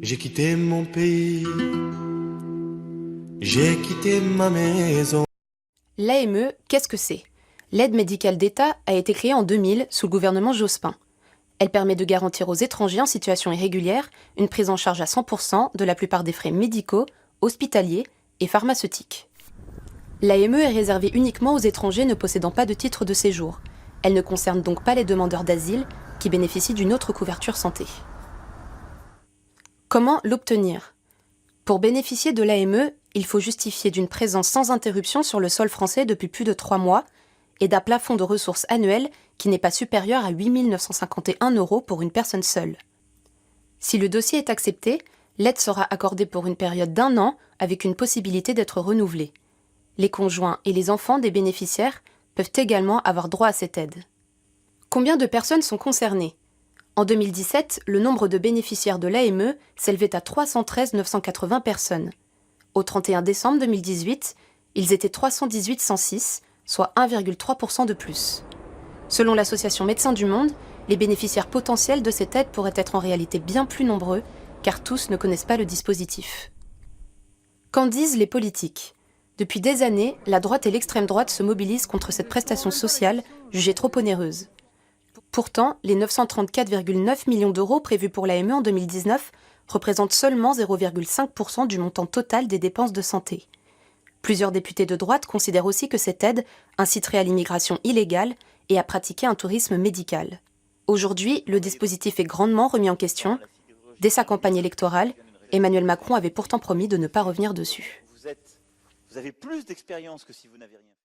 J'ai quitté mon pays, j'ai quitté ma maison. L'AME, qu'est-ce que c'est? L'aide médicale d'État a été créée en 2000 sous le gouvernement Jospin. Elle permet de garantir aux étrangers en situation irrégulière une prise en charge à 100% de la plupart des frais médicaux, hospitaliers et pharmaceutiques. L'AME est réservée uniquement aux étrangers ne possédant pas de titre de séjour. Elle ne concerne donc pas les demandeurs d'asile qui bénéficient d'une autre couverture santé. Comment l'obtenir? Pour bénéficier de l'AME, il faut justifier d'une présence sans interruption sur le sol français depuis plus de 3 mois et d'un plafond de ressources annuelles qui n'est pas supérieur à 8 951 € pour une personne seule. Si le dossier est accepté, l'aide sera accordée pour une période d'1 an avec une possibilité d'être renouvelée. Les conjoints et les enfants des bénéficiaires peuvent également avoir droit à cette aide. Combien de personnes sont concernées? En 2017, le nombre de bénéficiaires de l'AME s'élevait à 313 980 personnes. Au 31 décembre 2018, ils étaient 318 106, soit 1,3% de plus. Selon l'association Médecins du Monde, les bénéficiaires potentiels de cette aide pourraient être en réalité bien plus nombreux, car tous ne connaissent pas le dispositif. Qu'en disent les politiques? Depuis des années, la droite et l'extrême droite se mobilisent contre cette prestation sociale jugée trop onéreuse. Pourtant, les 934,9 millions d'euros prévus pour l'AME en 2019 représentent seulement 0,5% du montant total des dépenses de santé. Plusieurs députés de droite considèrent aussi que cette aide inciterait à l'immigration illégale et à pratiquer un tourisme médical. Aujourd'hui, le dispositif est grandement remis en question. Dès sa campagne électorale, Emmanuel Macron avait pourtant promis de ne pas revenir dessus. Vous avez plus d'expérience que si vous n'avez rien fait.